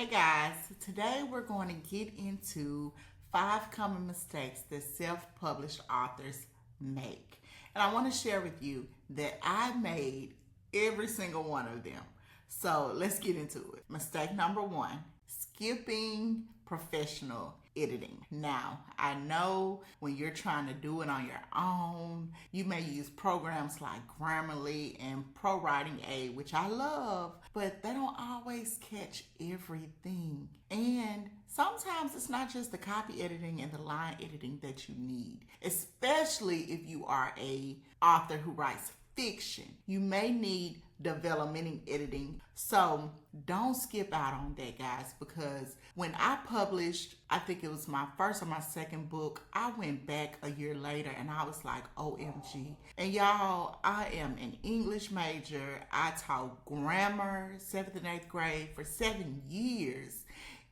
Hey guys, today we're going to get into 5 common mistakes that self-published authors make. And I want to share with you that I made every single one of them. So let's get into it. Mistake number 1, skipping professional editing. Now, I know when you're trying to do it on your own, you may use programs like Grammarly and Pro Writing Aid, which I love, but they don't always catch everything. And sometimes it's not just the copy editing and the line editing that you need, especially if you are a author who writes fiction. You may need development editing. So don't skip out on that, guys, because when I published, I think it was my first or my second book, I went back a year later and I was like, OMG. And y'all, I am an English major. I taught grammar, 7th and 8th grade for 7 years.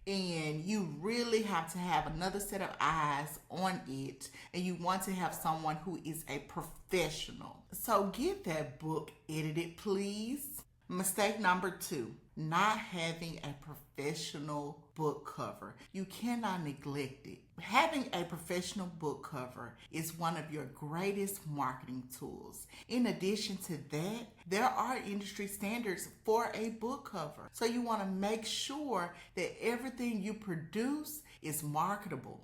And you really have to have another set of eyes on it, and you want to have someone who is a professional. So get that book edited, please. Mistake number 2, not having a professional book cover. You cannot neglect it. Having a professional book cover is one of your greatest marketing tools. In addition to that, there are industry standards for a book cover. So you want to make sure that everything you produce is marketable.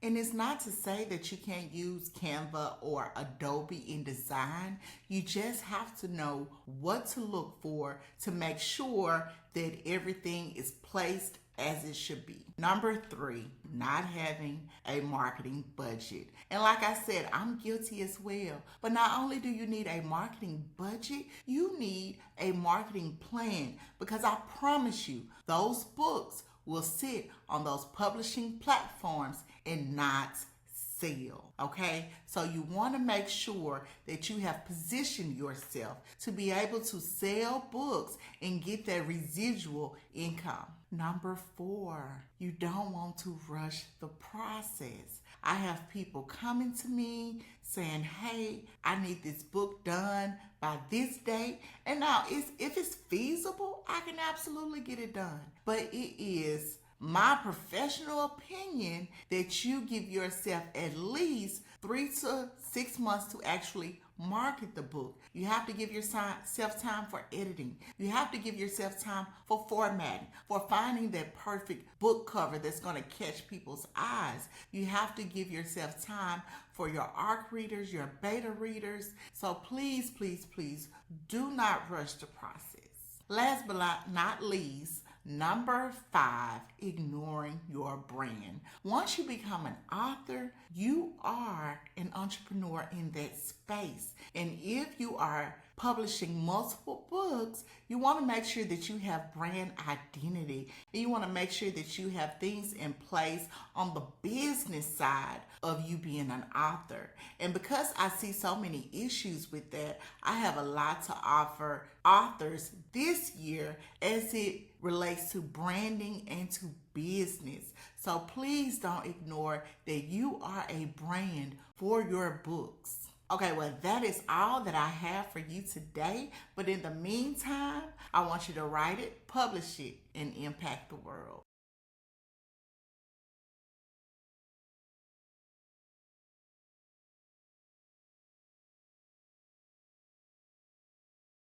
And it's not to say that you can't use Canva or Adobe InDesign. You just have to know what to look for to make sure that everything is placed as it should be. Number 3, not having a marketing budget. And like I said, I'm guilty as well. But not only do you need a marketing budget, you need a marketing plan, because I promise you, those books will sit on those publishing platforms and not sell. Okay, so you want to make sure that you have positioned yourself to be able to sell books and get that residual income. Number 4, you don't want to rush the process. I have people coming to me saying, hey, I need this book done by this date. And now, if it's feasible, I can absolutely get it done. But it is my professional opinion that you give yourself at least 3 to 6 months to actually market the book. You have to give yourself time for editing. You have to give yourself time for formatting, for finding that perfect book cover that's going to catch people's eyes. You have to give yourself time for your ARC readers, your beta readers. So please, please, please do not rush the process. Last but not least, number 5, ignoring your brand. Once you become an author, you are an entrepreneur in that space. And if you are publishing multiple books, you want to make sure that you have brand identity. And you want to make sure that you have things in place on the business side of you being an author. And because I see so many issues with that, I have a lot to offer authors this year as it relates to branding and to business. So please don't ignore that you are a brand for your books. Okay, well, that is all that I have for you today. But in the meantime, I want you to write it, publish it, and impact the world.